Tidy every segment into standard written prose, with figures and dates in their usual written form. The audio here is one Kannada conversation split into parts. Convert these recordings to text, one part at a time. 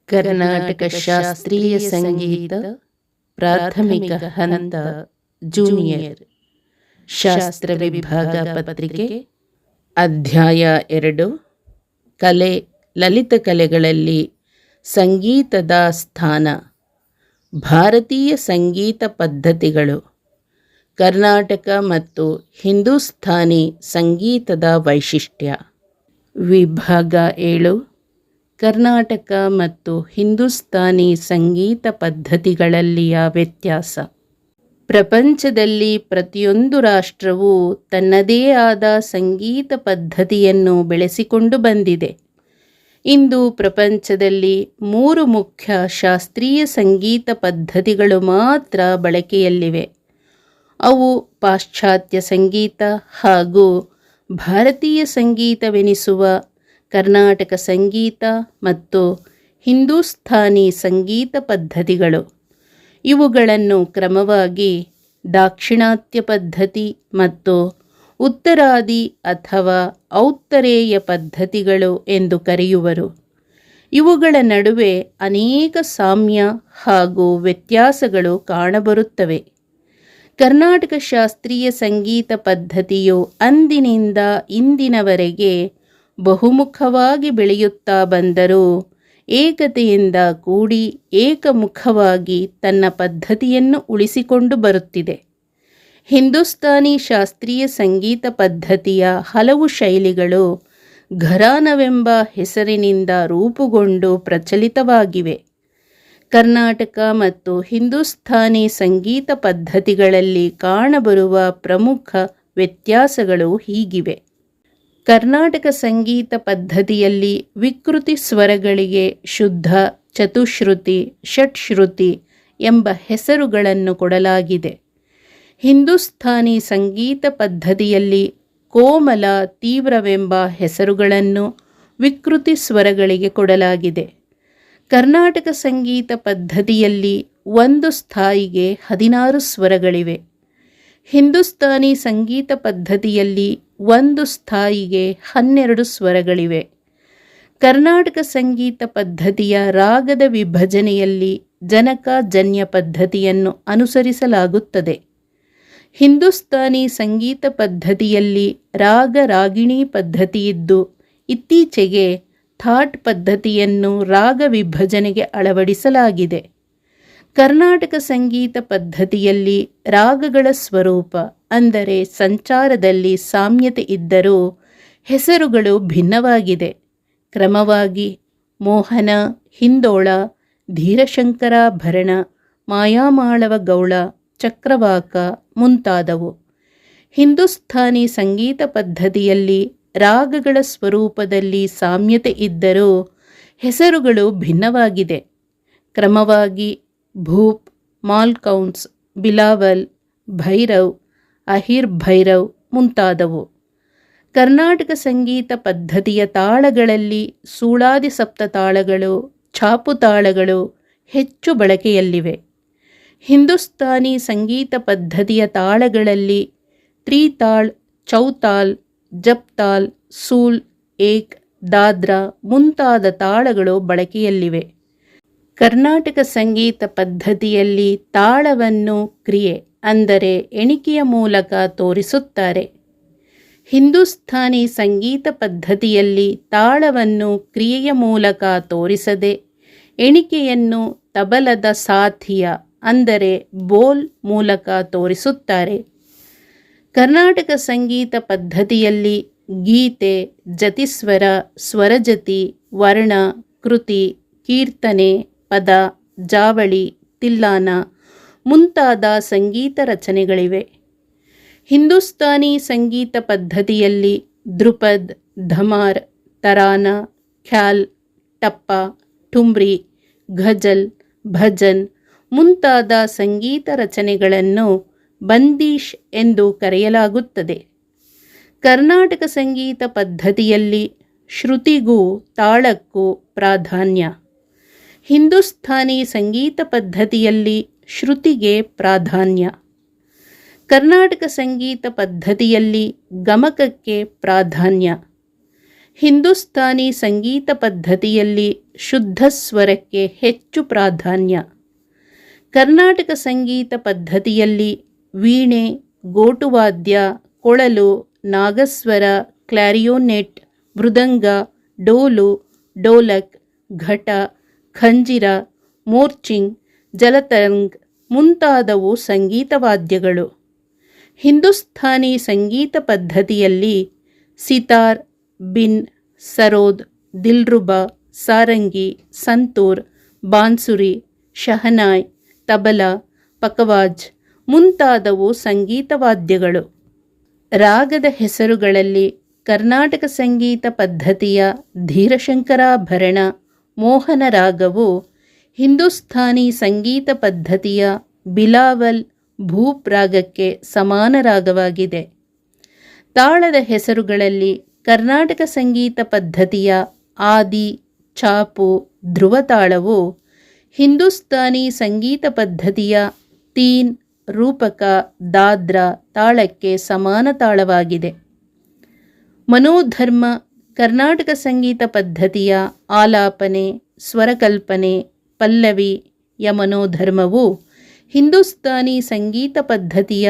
ಕರ್ನಾಟಕ ಶಾಸ್ತ್ರೀಯ ಸಂಗೀತ ಪ್ರಾಥಮಿಕ ಹಂತ ಜೂನಿಯರ್ ಶಾಸ್ತ್ರ ವಿಭಾಗ ಪತ್ರಿಕೆ ಅಧ್ಯಾಯ 2 ಕಲೆ ಲಲಿತ ಕಲೆಗಳಲ್ಲಿ ಸಂಗೀತದ ಸ್ಥಾನ ಭಾರತೀಯ ಸಂಗೀತ ಪದ್ಧತಿಗಳು ಕರ್ನಾಟಕ ಮತ್ತು ಹಿಂದೂಸ್ಥಾನಿ ಸಂಗೀತದ ವೈಶಿಷ್ಟ್ಯ ವಿಭಾಗ 7 ಕರ್ನಾಟಕ ಮತ್ತು ಹಿಂದೂಸ್ಥಾನಿ ಸಂಗೀತ ಪದ್ಧತಿಗಳಲ್ಲಿಯ ವ್ಯತ್ಯಾಸ. ಪ್ರಪಂಚದಲ್ಲಿ ಪ್ರತಿಯೊಂದು ರಾಷ್ಟ್ರವೂ ತನ್ನದೇ ಆದ ಸಂಗೀತ ಪದ್ಧತಿಯನ್ನು ಬೆಳೆಸಿಕೊಂಡು ಬಂದಿದೆ. ಇಂದು ಪ್ರಪಂಚದಲ್ಲಿ 3 ಮುಖ್ಯ ಶಾಸ್ತ್ರೀಯ ಸಂಗೀತ ಪದ್ಧತಿಗಳು ಮಾತ್ರ ಬಳಕೆಯಲ್ಲಿವೆ. ಅವು ಪಾಶ್ಚಾತ್ಯ ಸಂಗೀತ ಹಾಗೂ ಭಾರತೀಯ ಸಂಗೀತವೆನಿಸುವ ಕರ್ನಾಟಕ ಸಂಗೀತ ಮತ್ತು ಹಿಂದೂಸ್ಥಾನಿ ಸಂಗೀತ ಪದ್ಧತಿಗಳು. ಇವುಗಳನ್ನು ಕ್ರಮವಾಗಿ ದಾಕ್ಷಿಣಾತ್ಯ ಪದ್ಧತಿ ಮತ್ತು ಉತ್ತರಾದಿ ಅಥವಾ ಔತ್ತರೇಯ ಪದ್ಧತಿಗಳು ಎಂದು ಕರೆಯುವರು. ಇವುಗಳ ನಡುವೆ ಅನೇಕ ಸಾಮ್ಯ ಹಾಗೂ ವ್ಯತ್ಯಾಸಗಳು ಕಾಣಬರುತ್ತವೆ. ಕರ್ನಾಟಕ ಶಾಸ್ತ್ರೀಯ ಸಂಗೀತ ಪದ್ಧತಿಯು ಅಂದಿನಿಂದ ಇಂದಿನವರೆಗೆ ಬಹುಮುಖವಾಗಿ ಬೆಳೆಯುತ್ತಾ ಬಂದರೂ ಏಕತೆಯಿಂದ ಕೂಡಿ ಏಕಮುಖವಾಗಿ ತನ್ನ ಪದ್ಧತಿಯನ್ನು ಉಳಿಸಿಕೊಂಡು ಬರುತ್ತಿದೆ. ಹಿಂದೂಸ್ಥಾನಿ ಶಾಸ್ತ್ರೀಯ ಸಂಗೀತ ಪದ್ಧತಿಯ ಹಲವು ಶೈಲಿಗಳು ಘರಾನವೆಂಬ ಹೆಸರಿನಿಂದ ರೂಪುಗೊಂಡು ಪ್ರಚಲಿತವಾಗಿವೆ. ಕರ್ನಾಟಕ ಮತ್ತು ಹಿಂದೂಸ್ಥಾನಿ ಸಂಗೀತ ಪದ್ಧತಿಗಳಲ್ಲಿ ಕಾಣಬರುವ ಪ್ರಮುಖ ವ್ಯತ್ಯಾಸಗಳು ಹೀಗಿವೆ. ಕರ್ನಾಟಕ ಸಂಗೀತ ಪದ್ಧತಿಯಲ್ಲಿ ವಿಕೃತಿ ಸ್ವರಗಳಿಗೆ ಶುದ್ಧ, ಚತುಶ್ರುತಿ, ಷಟ್ಶ್ರುತಿ ಎಂಬ ಹೆಸರುಗಳನ್ನು ಕೊಡಲಾಗಿದೆ. ಹಿಂದೂಸ್ಥಾನಿ ಸಂಗೀತ ಪದ್ಧತಿಯಲ್ಲಿ ಕೋಮಲ, ತೀವ್ರವೆಂಬ ಹೆಸರುಗಳನ್ನು ವಿಕೃತಿ ಸ್ವರಗಳಿಗೆ ಕೊಡಲಾಗಿದೆ. ಕರ್ನಾಟಕ ಸಂಗೀತ ಪದ್ಧತಿಯಲ್ಲಿ ಒಂದು ಸ್ಥಾಯಿಗೆ 16 ಸ್ವರಗಳಿವೆ. ಹಿಂದೂಸ್ಥಾನಿ ಸಂಗೀತ ಪದ್ಧತಿಯಲ್ಲಿ ಒಂದು ಸ್ಥಾಯಿಗೆ 12 ಸ್ವರಗಳಿವೆ. ಕರ್ನಾಟಕ ಸಂಗೀತ ಪದ್ಧತಿಯ ರಾಗದ ವಿಭಜನೆಯಲ್ಲಿ ಜನಕ-ಜನ್ಯ ಪದ್ಧತಿಯನ್ನು ಅನುಸರಿಸಲಾಗುತ್ತದೆ. ಹಿಂದೂಸ್ಥಾನಿ ಸಂಗೀತ ಪದ್ಧತಿಯಲ್ಲಿ ರಾಗ-ರಾಗಿಣಿ ಪದ್ಧತಿಯಿದ್ದು ಇತ್ತೀಚೆಗೆ ಥಾಟ್ ಪದ್ಧತಿಯನ್ನು ರಾಗ ವಿಭಜನೆಗೆ ಅಳವಡಿಸಲಾಗಿದೆ. ಕರ್ನಾಟಕ ಸಂಗೀತ ಪದ್ಧತಿಯಲ್ಲಿ ರಾಗಗಳ ಸ್ವರೂಪ ಅಂದರೆ ಸಂಚಾರದಲ್ಲಿ ಸಾಮ್ಯತೆ ಇದ್ದರೂ ಹೆಸರುಗಳು ಭಿನ್ನವಾಗಿದೆ. ಕ್ರಮವಾಗಿ ಮೋಹನ, ಹಿಂದೋಳ, ಧೀರಶಂಕರಾಭರಣ, ಮಾಯಾಮಾಳವ ಗೌಳ, ಚಕ್ರವಾಕ ಮುಂತಾದವು. ಹಿಂದೂಸ್ಥಾನಿ ಸಂಗೀತ ಪದ್ಧತಿಯಲ್ಲಿ ರಾಗಗಳ ಸ್ವರೂಪದಲ್ಲಿ ಸಾಮ್ಯತೆ ಇದ್ದರೂ ಹೆಸರುಗಳು ಭಿನ್ನವಾಗಿದೆ. ಕ್ರಮವಾಗಿ ಭೂಪ್, ಮಾಲ್ಕೌನ್ಸ್, ಬಿಲಾವಲ್, ಭೈರವ್, ಅಹಿರ್ ಭೈರವ್ ಮುಂತಾದವು. ಕರ್ನಾಟಕ ಸಂಗೀತ ಪದ್ಧತಿಯ ತಾಳಗಳಲ್ಲಿ ಸೂಳಾದಿ ಸಪ್ತತಾಳಗಳು, ಛಾಪು ತಾಳಗಳು ಹೆಚ್ಚು ಬಳಕೆಯಲ್ಲಿವೆ. ಹಿಂದೂಸ್ಥಾನಿ ಸಂಗೀತ ಪದ್ಧತಿಯ ತಾಳಗಳಲ್ಲಿ ತ್ರಿತಾಳ್, ಚೌತಾಲ್, ಜಪ್ತಾಲ್, ಸೂಲ್, ಏಕ್, ದಾದ್ರಾ ಮುಂತಾದ ತಾಳಗಳು ಬಳಕೆಯಲ್ಲಿವೆ. ಕರ್ನಾಟಕ ಸಂಗೀತ ಪದ್ಧತಿಯಲ್ಲಿ ತಾಳವನ್ನು ಕ್ರಿಯೆ ಅಂದರೆ ಎಣಿಕೆಯ ಮೂಲಕ ತೋರಿಸುತ್ತಾರೆ. ಹಿಂದೂಸ್ಥಾನಿ ಸಂಗೀತ ಪದ್ಧತಿಯಲ್ಲಿ ತಾಳವನ್ನು ಕ್ರಿಯೆಯ ಮೂಲಕ ತೋರಿಸದೆ ಎಣಿಕೆಯನ್ನು ತಬಲದ ಸಾಥಿಯ ಅಂದರೆ ಬೋಲ್ ಮೂಲಕ ತೋರಿಸುತ್ತಾರೆ. ಕರ್ನಾಟಕ ಸಂಗೀತ ಪದ್ಧತಿಯಲ್ಲಿ ಗೀತೆ, ಜತಿಸ್ವರ, ಸ್ವರಜತಿ, ವರ್ಣ, ಕೃತಿ, ಕೀರ್ತನೆ, ಪದ, ಜಾವಳಿ, ತಿಲ್ಲಾನ ಮುಂತಾದ ಸಂಗೀತ ರಚನೆಗಳಿವೆ. ಹಿಂದೂಸ್ಥಾನಿ ಸಂಗೀತ ಪದ್ಧತಿಯಲ್ಲಿ ಧ್ರುಪದ್, ಧಮಾರ್, ತರಾನ, ಖ್ಯಾಲ್, ಟಪ್ಪ, ಠುಮ್ರಿ, ಘಜಲ್, ಭಜನ್ ಮುಂತಾದ ಸಂಗೀತ ರಚನೆಗಳನ್ನು ಬಂದೀಶ್ ಎಂದು ಕರೆಯಲಾಗುತ್ತದೆ. ಕರ್ನಾಟಕ ಸಂಗೀತ ಪದ್ಧತಿಯಲ್ಲಿ ಶ್ರುತಿಗೂ ತಾಳಕ್ಕೂ ಪ್ರಾಧಾನ್ಯ. ಹಿಂದೂಸ್ಥಾನಿ ಸಂಗೀತ ಪದ್ಧತಿಯಲ್ಲಿ ಶ್ರುತಿಗೆ ಪ್ರಾಧಾನ್ಯ. ಕರ್ನಾಟಕ ಸಂಗೀತ ಪದ್ಧತಿಯಲ್ಲಿ ಗಮಕಕ್ಕೆ ಪ್ರಾಧಾನ್ಯ. ಹಿಂದೂಸ್ತಾನಿ ಸಂಗೀತ ಪದ್ಧತಿಯಲ್ಲಿ ಶುದ್ಧ ಸ್ವರಕ್ಕೆ ಹೆಚ್ಚು ಪ್ರಾಧಾನ್ಯ. ಕರ್ನಾಟಕ ಸಂಗೀತ ಪದ್ಧತಿಯಲ್ಲಿ ವೀಣೆ, ಗೋಟುವಾದ್ಯ, ಕೊಳಲು, ನಾಗಸ್ವರ, ಕ್ಲಾರಿಯೋನೆಟ್, ಮೃದಂಗ, ಡೋಲು, ಡೋಲಕ್, ಘಟ, ಖಂಜಿರ, ಮೋರ್ಚಿಂಗ್, ಜಲತರಂಗ್ ಮುಂತಾದವು ಸಂಗೀತವಾದ್ಯಗಳು. ಹಿಂದೂಸ್ಥಾನಿ ಸಂಗೀತ ಪದ್ಧತಿಯಲ್ಲಿ ಸಿತಾರ್, ಬಿನ್, ಸರೋದ್, ದಿಲ್ರುಬಾ, ಸಾರಂಗಿ, ಸಂತೂರ್, ಬಾನ್ಸುರಿ, ಶಹನಾಯ್, ತಬಲಾ, ಪಖವಾಜ್ ಮುಂತಾದವು ಸಂಗೀತವಾದ್ಯಗಳು. ರಾಗದ ಹೆಸರುಗಳಲ್ಲಿ ಕರ್ನಾಟಕ ಸಂಗೀತ ಪದ್ಧತಿಯ ಧೀರಶಂಕರಾಭರಣ ಮೋಹನ ರಾಗವು ಹಿಂದೂಸ್ಥಾನಿ ಸಂಗೀತ ಪದ್ಧತಿಯ ಬಿಲಾವಲ್ ಭೂಪ್ ರಾಗಕ್ಕೆ ಸಮಾನ ರಾಗವಾಗಿದೆ. ತಾಳದ ಹೆಸರುಗಳಲ್ಲಿ ಕರ್ನಾಟಕ ಸಂಗೀತ ಪದ್ಧತಿಯ ಆದಿ, ಚಾಪು, ಧ್ರುವತಾಳವು ಹಿಂದೂಸ್ಥಾನಿ ಸಂಗೀತ ಪದ್ಧತಿಯ ತೀನ್, ರೂಪಕ, ದಾದ್ರ ತಾಳಕ್ಕೆ ಸಮಾನ ತಾಳವಾಗಿದೆ. ಮನೋಧರ್ಮ ಕರ್ನಾಟಕ ಸಂಗೀತ ಪದ್ಧತಿಯ ಆಲಾಪನೆ, ಸ್ವರಕಲ್ಪನೆ, ಪಲ್ಲವಿ ಯ ಮನೋಧರ್ಮವು ಹಿಂದೂಸ್ಥಾನಿ ಸಂಗೀತ ಪದ್ಧತಿಯ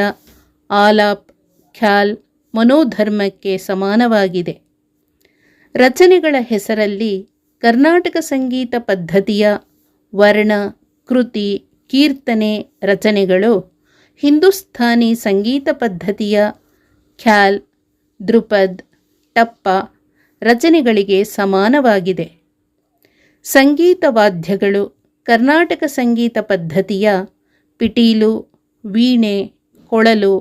ಆಲಾಪ್, ಖ್ಯಾಲ್ ಮನೋಧರ್ಮಕ್ಕೆ ಸಮಾನವಾಗಿದೆ. ರಚನೆಗಳ ಹೆಸರಲ್ಲಿ ಕರ್ನಾಟಕ ಸಂಗೀತ ಪದ್ಧತಿಯ ವರ್ಣ, ಕೃತಿ, ಕೀರ್ತನೆ ರಚನೆಗಳು ಹಿಂದೂಸ್ಥಾನಿ ಸಂಗೀತ ಪದ್ಧತಿಯ ಖ್ಯಾಲ್, ಧ್ರುಪದ್, ಟಪ್ಪ ರಚನೆಗಳಿಗೆ ಸಮಾನವಾಗಿದೆ. ಸಂಗೀತ ವಾದ್ಯಗಳು ಕರ್ನಾಟಕ ಸಂಗೀತ ಪದ್ಧತಿಯ ಪಿಟೀಲು, ವೀಣೆ, ಕೊಳಲು,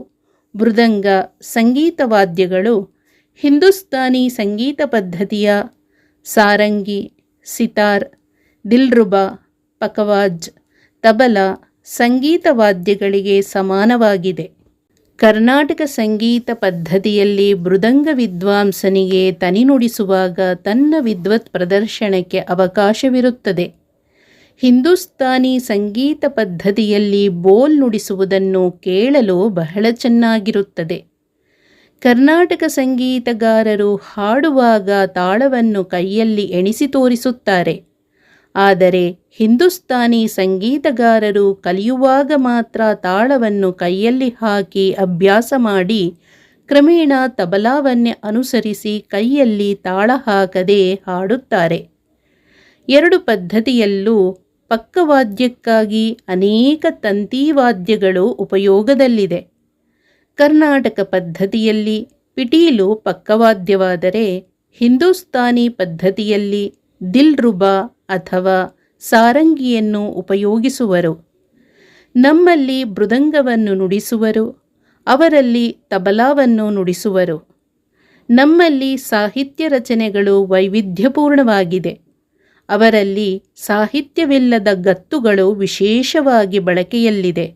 ಮೃದಂಗ ಸಂಗೀತ ವಾದ್ಯಗಳು ಹಿಂದೂಸ್ಥಾನಿ ಸಂಗೀತ ಪದ್ಧತಿಯ ಸಾರಂಗಿ, ಸಿತಾರ್, ದಿಲ್ರುಬಾ, ಪಖವಾಜ್, ತಬಲಾ ಸಂಗೀತ ವಾದ್ಯಗಳಿಗೆ ಸಮಾನವಾಗಿದೆ. ಕರ್ನಾಟಕ ಸಂಗೀತ ಪದ್ಧತಿಯಲ್ಲಿ ಮೃದಂಗ ವಿದ್ವಾಂಸನಿಗೆ ತನಿ ನುಡಿಸುವಾಗ ತನ್ನ ವಿದ್ವತ್ ಪ್ರದರ್ಶನಕ್ಕೆ ಅವಕಾಶವಿರುತ್ತದೆ. ಹಿಂದೂಸ್ಥಾನಿ ಸಂಗೀತ ಪದ್ಧತಿಯಲ್ಲಿ ಬೋಲ್ ನುಡಿಸುವುದನ್ನು ಕೇಳಲು ಬಹಳ ಚೆನ್ನಾಗಿರುತ್ತದೆ. ಕರ್ನಾಟಕ ಸಂಗೀತಗಾರರು ಹಾಡುವಾಗ ತಾಳವನ್ನು ಕೈಯಲ್ಲಿ ಎಣಿಸಿ ತೋರಿಸುತ್ತಾರೆ. ಆದರೆ ಹಿಂದೂಸ್ಥಾನಿ ಸಂಗೀತಗಾರರು ಕಲಿಯುವಾಗ ಮಾತ್ರ ತಾಳವನ್ನು ಕೈಯಲ್ಲಿ ಹಾಕಿ ಅಭ್ಯಾಸ ಮಾಡಿ ಕ್ರಮೇಣ ತಬಲಾವನ್ನೇ ಅನುಸರಿಸಿ ಕೈಯಲ್ಲಿ ತಾಳ ಹಾಕದೆ ಹಾಡುತ್ತಾರೆ. ಎರಡು ಪದ್ಧತಿಯಲ್ಲೂ ಪಕ್ಕವಾದ್ಯಕ್ಕಾಗಿ ಅನೇಕ ತಂತಿವಾದ್ಯಗಳು ಉಪಯೋಗದಲ್ಲಿದೆ. ಕರ್ನಾಟಕ ಪದ್ಧತಿಯಲ್ಲಿ ಪಿಟೀಲು ಪಕ್ಕವಾದ್ಯವಾದರೆ ಹಿಂದೂಸ್ಥಾನಿ ಪದ್ಧತಿಯಲ್ಲಿ ದಿಲ್ರುಬಾ ಅಥವಾ ಸಾರಂಗಿಯನ್ನು ಉಪಯೋಗಿಸುವರು. ನಮ್ಮಲ್ಲಿ ಮೃದಂಗವನ್ನು ನುಡಿಸುವರು, ಅವರಲ್ಲಿ ತಬಲಾವನ್ನು ನುಡಿಸುವರು. ನಮ್ಮಲ್ಲಿ ಸಾಹಿತ್ಯ ರಚನೆಗಳು ವೈವಿಧ್ಯಪೂರ್ಣವಾಗಿದೆ. ಅವರಲ್ಲಿ ಸಾಹಿತ್ಯವಿಲ್ಲದ ಗತ್ತುಗಳು ವಿಶೇಷವಾಗಿ ಬಳಕೆಯಲ್ಲಿದೆ.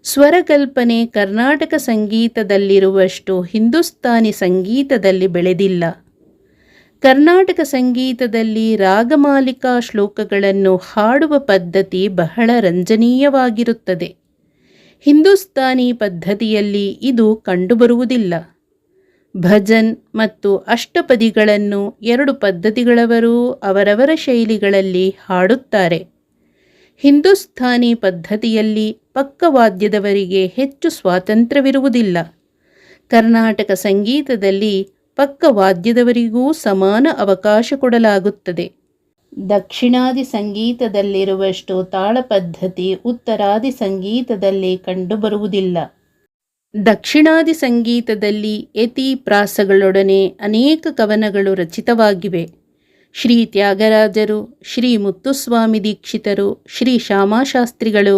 ಸ್ವರಕಲ್ಪನೆ ಕರ್ನಾಟಕ ಸಂಗೀತದಲ್ಲಿರುವಷ್ಟು ಹಿಂದೂಸ್ಥಾನಿ ಸಂಗೀತದಲ್ಲಿ ಬೆಳೆದಿಲ್ಲ. ಕರ್ನಾಟಕ ಸಂಗೀತದಲ್ಲಿ ರಾಗಮಾಲಿಕಾ ಶ್ಲೋಕಗಳನ್ನು ಹಾಡುವ ಪದ್ಧತಿ ಬಹಳ ರಂಜನೀಯವಾಗಿರುತ್ತದೆ. ಹಿಂದೂಸ್ಥಾನಿ ಪದ್ಧತಿಯಲ್ಲಿ ಇದು ಕಂಡುಬರುವುದಿಲ್ಲ. ಭಜನ್ ಮತ್ತು ಅಷ್ಟಪದಿಗಳನ್ನು ಎರಡು ಪದ್ಧತಿಗಳವರೂ ಅವರವರ ಶೈಲಿಗಳಲ್ಲಿ ಹಾಡುತ್ತಾರೆ. ಹಿಂದೂಸ್ಥಾನಿ ಪದ್ಧತಿಯಲ್ಲಿ ಪಕ್ಕವಾದ್ಯದವರಿಗೆ ಹೆಚ್ಚು ಸ್ವಾತಂತ್ರ್ಯವಿರುವುದಿಲ್ಲ. ಕರ್ನಾಟಕ ಸಂಗೀತದಲ್ಲಿ ಪಕ್ಕವಾದ್ಯದವರಿಗೂ ಸಮಾನ ಅವಕಾಶ ಕೊಡಲಾಗುತ್ತದೆ. ದಕ್ಷಿಣಾದಿ ಸಂಗೀತದಲ್ಲಿರುವಷ್ಟು ತಾಳ ಪದ್ಧತಿ ಉತ್ತರಾದಿ ಸಂಗೀತದಲ್ಲಿ ಕಂಡುಬರುವುದಿಲ್ಲ. ದಕ್ಷಿಣಾದಿ ಸಂಗೀತದಲ್ಲಿ ಯತಿ ಪ್ರಾಸಗಳೊಡನೆ ಅನೇಕ ಕವನಗಳು ರಚಿತವಾಗಿವೆ. ಶ್ರೀ ತ್ಯಾಗರಾಜರು, ಶ್ರೀ ಮುತ್ತುಸ್ವಾಮಿ ದೀಕ್ಷಿತರು, ಶ್ರೀ ಶ್ಯಾಮಾಶಾಸ್ತ್ರಿಗಳು,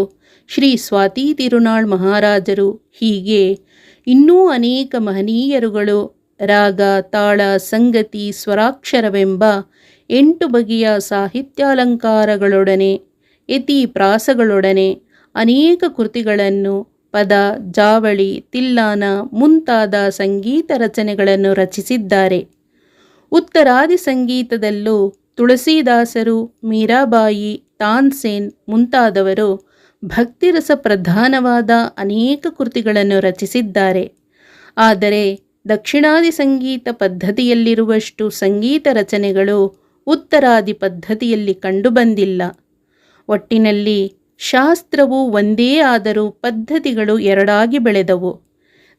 ಶ್ರೀ ಸ್ವಾತಿ ತಿರುನಾಳ್ ಮಹಾರಾಜರು ಹೀಗೆ ಇನ್ನೂ ಅನೇಕ ಮಹನೀಯರುಗಳು ರಾಗ, ತಾಳ, ಸಂಗತಿ, ಸ್ವರಾಕ್ಷರವೆಂಬ 8 ಬಗೆಯ ಸಾಹಿತ್ಯಾಲಂಕಾರಗಳೊಡನೆ ಯತಿ ಪ್ರಾಸಗಳೊಡನೆ ಅನೇಕ ಕೃತಿಗಳನ್ನು, ಪದ, ಜಾವಳಿ, ತಿಲ್ಲಾನ ಮುಂತಾದ ಸಂಗೀತ ರಚನೆಗಳನ್ನು ರಚಿಸಿದ್ದಾರೆ. ಉತ್ತರಾದಿ ಸಂಗೀತದಲ್ಲೂ ತುಳಸೀದಾಸರು, ಮೀರಾಬಾಯಿ, ತಾನ್ಸೇನ್ ಮುಂತಾದವರು ಭಕ್ತಿರಸ ಪ್ರಧಾನವಾದ ಅನೇಕ ಕೃತಿಗಳನ್ನು ರಚಿಸಿದ್ದಾರೆ. ಆದರೆ ದಕ್ಷಿಣಾದಿ ಸಂಗೀತ ಪದ್ಧತಿಯಲ್ಲಿರುವಷ್ಟು ಸಂಗೀತ ರಚನೆಗಳು ಉತ್ತರಾದಿ ಪದ್ಧತಿಯಲ್ಲಿ ಕಂಡುಬಂದಿಲ್ಲ. ಒಟ್ಟಿನಲ್ಲಿ ಶಾಸ್ತ್ರವು ಒಂದೇ ಆದರೂ ಪದ್ಧತಿಗಳು ಎರಡಾಗಿ ಬೆಳೆದವು.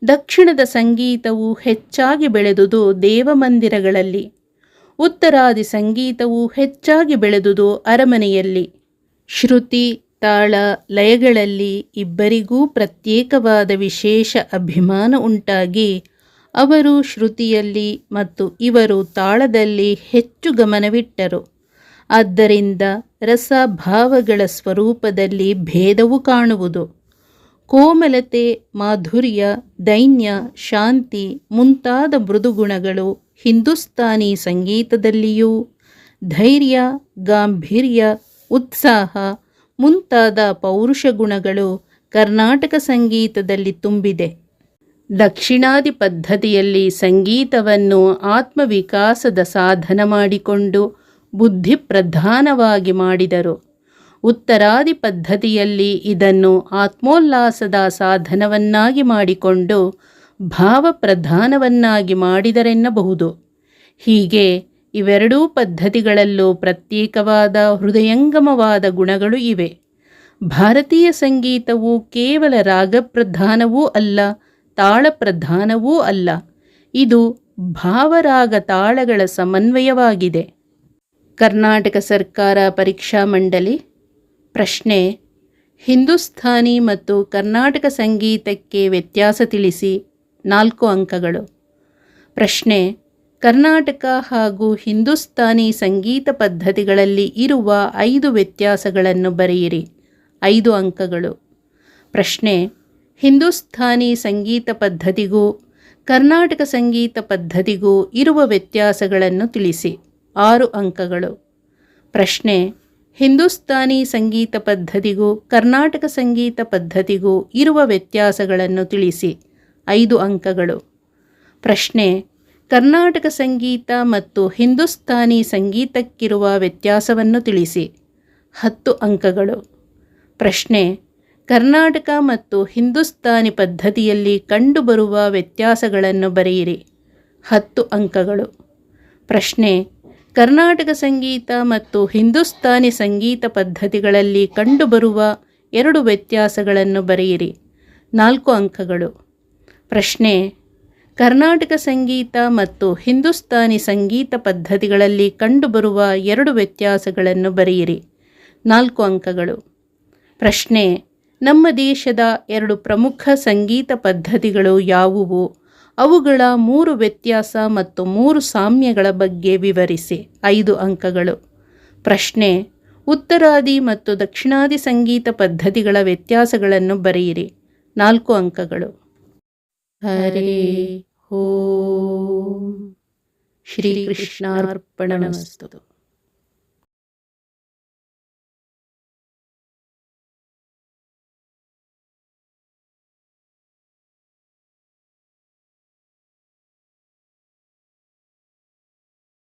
ದಕ್ಷಿಣದ ಸಂಗೀತವು ಹೆಚ್ಚಾಗಿ ಬೆಳೆದುದು ದೇವಮಂದಿರಗಳಲ್ಲಿ, ಉತ್ತರಾದಿ ಸಂಗೀತವು ಹೆಚ್ಚಾಗಿ ಬೆಳೆದುದು ಅರಮನೆಯಲ್ಲಿ. ಶ್ರುತಿ, ತಾಳ, ಲಯಗಳಲ್ಲಿ ಇಬ್ಬರಿಗೂ ಪ್ರತ್ಯೇಕವಾದ ವಿಶೇಷ ಅಭಿಮಾನ ಉಂಟಾಗಿ ಅವರು ಶ್ರುತಿಯಲ್ಲಿ ಮತ್ತು ಇವರು ತಾಳದಲ್ಲಿ ಹೆಚ್ಚು ಗಮನವಿಟ್ಟರು. ಆದ್ದರಿಂದ ರಸ ಭಾವಗಳ ಸ್ವರೂಪದಲ್ಲಿ ಭೇದವು ಕಾಣುವುದು. ಕೋಮಲತೆ, ಮಾಧುರ್ಯ, ದೈನ್ಯ, ಶಾಂತಿ ಮುಂತಾದ ಮೃದುಗುಣಗಳು ಹಿಂದೂಸ್ತಾನಿ ಸಂಗೀತದಲ್ಲಿಯೂ, ಧೈರ್ಯ, ಗಾಂಭೀರ್ಯ, ಉತ್ಸಾಹ ಮುಂತಾದ ಪೌರುಷ ಗುಣಗಳು ಕರ್ನಾಟಕ ಸಂಗೀತದಲ್ಲಿ ತುಂಬಿದೆ. ದಕ್ಷಿಣಾದಿ ಪದ್ಧತಿಯಲ್ಲಿ ಸಂಗೀತವನ್ನು ಆತ್ಮವಿಕಾಸದ ಸಾಧನ ಮಾಡಿಕೊಂಡು ಬುದ್ಧಿ ಪ್ರಧಾನವಾಗಿ ಮಾಡಿದರು. ಉತ್ತರಾದಿ ಪದ್ಧತಿಯಲ್ಲಿ ಇದನ್ನು ಆತ್ಮೋಲ್ಲಾಸದ ಸಾಧನವನ್ನಾಗಿ ಮಾಡಿಕೊಂಡು ಭಾವ ಪ್ರಧಾನವನ್ನಾಗಿ ಮಾಡಿದರೆನ್ನಬಹುದು. ಹೀಗೆ ಇವೆರಡೂ ಪದ್ಧತಿಗಳಲ್ಲೂ ಪ್ರತ್ಯೇಕವಾದ ಹೃದಯಂಗಮವಾದ ಗುಣಗಳು ಇವೆ. ಭಾರತೀಯ ಸಂಗೀತವು ಕೇವಲ ರಾಗಪ್ರಧಾನವೂ ಅಲ್ಲ, ತಾಳಪ್ರಧಾನವೂ ಅಲ್ಲ. ಇದು ಭಾವರಾಗ ತಾಳಗಳ ಸಮನ್ವಯವಾಗಿದೆ. ಕರ್ನಾಟಕ ಸರ್ಕಾರ ಪರೀಕ್ಷಾ ಮಂಡಳಿ. ಪ್ರಶ್ನೆ: ಹಿಂದೂಸ್ಥಾನಿ ಮತ್ತು ಕರ್ನಾಟಕ ಸಂಗೀತಕ್ಕೆ ವ್ಯತ್ಯಾಸ ತಿಳಿಸಿ. 4 ಅಂಕಗಳು. ಪ್ರಶ್ನೆ: ಕರ್ನಾಟಕ ಹಾಗೂ ಹಿಂದೂಸ್ಥಾನಿ ಸಂಗೀತ ಪದ್ಧತಿಗಳಲ್ಲಿ ಇರುವ 5 ವ್ಯತ್ಯಾಸಗಳನ್ನು ಬರೆಯಿರಿ. 5 ಅಂಕಗಳು. ಪ್ರಶ್ನೆ: ಹಿಂದೂಸ್ಥಾನಿ ಸಂಗೀತ ಪದ್ಧತಿಗೂ ಕರ್ನಾಟಕ ಸಂಗೀತ ಪದ್ಧತಿಗೂ ಇರುವ ವ್ಯತ್ಯಾಸಗಳನ್ನು ತಿಳಿಸಿ. 6 ಅಂಕಗಳು. ಪ್ರಶ್ನೆ: ಹಿಂದೂಸ್ಥಾನಿ ಸಂಗೀತ ಪದ್ಧತಿಗೂ ಕರ್ನಾಟಕ ಸಂಗೀತ ಪದ್ಧತಿಗೂ ಇರುವ ವ್ಯತ್ಯಾಸಗಳನ್ನು ತಿಳಿಸಿ. 5 ಅಂಕಗಳು. ಪ್ರಶ್ನೆ: ಕರ್ನಾಟಕ ಸಂಗೀತ ಮತ್ತು ಹಿಂದೂಸ್ಥಾನಿ ಸಂಗೀತಕ್ಕಿರುವ ವ್ಯತ್ಯಾಸವನ್ನು ತಿಳಿಸಿ. 10 ಅಂಕಗಳು. ಪ್ರಶ್ನೆ: ಕರ್ನಾಟಕ ಮತ್ತು ಹಿಂದೂಸ್ಥಾನಿ ಪದ್ಧತಿಯಲ್ಲಿ ಕಂಡುಬರುವ ವ್ಯತ್ಯಾಸಗಳನ್ನು ಬರೆಯಿರಿ. 10 ಅಂಕಗಳು. ಪ್ರಶ್ನೆ: ಕರ್ನಾಟಕ ಸಂಗೀತ ಮತ್ತು ಹಿಂದೂಸ್ಥಾನಿ ಸಂಗೀತ ಪದ್ಧತಿಗಳಲ್ಲಿ ಕಂಡುಬರುವ 2 ವ್ಯತ್ಯಾಸಗಳನ್ನು ಬರೆಯಿರಿ. 4 ಅಂಕಗಳು. ಪ್ರಶ್ನೆ: ಕರ್ನಾಟಕ ಸಂಗೀತ ಮತ್ತು ಹಿಂದೂಸ್ಥಾನಿ ಸಂಗೀತ ಪದ್ಧತಿಗಳಲ್ಲಿ ಕಂಡುಬರುವ 2 ವ್ಯತ್ಯಾಸಗಳನ್ನು ಬರೆಯಿರಿ. 4 ಅಂಕಗಳು. ಪ್ರಶ್ನೆ: ನಮ್ಮ ದೇಶದ 2 ಪ್ರಮುಖ ಸಂಗೀತ ಪದ್ಧತಿಗಳು ಯಾವುವು? ಅವುಗಳ 3 ವ್ಯತ್ಯಾಸ ಮತ್ತು 3 ಸಾಮ್ಯಗಳ ಬಗ್ಗೆ ವಿವರಿಸಿ. 5 ಅಂಕಗಳು. ಪ್ರಶ್ನೆ: ಉತ್ತರಾದಿ ಮತ್ತು ದಕ್ಷಿಣಾದಿ ಸಂಗೀತ ಪದ್ಧತಿಗಳ ವ್ಯತ್ಯಾಸಗಳನ್ನು ಬರೆಯಿರಿ. 4 ಅಂಕಗಳು. ಹರೇ ಓಂ. ಶ್ರೀಕೃಷ್ಣಾರ್ಪಣಮಸ್ತು.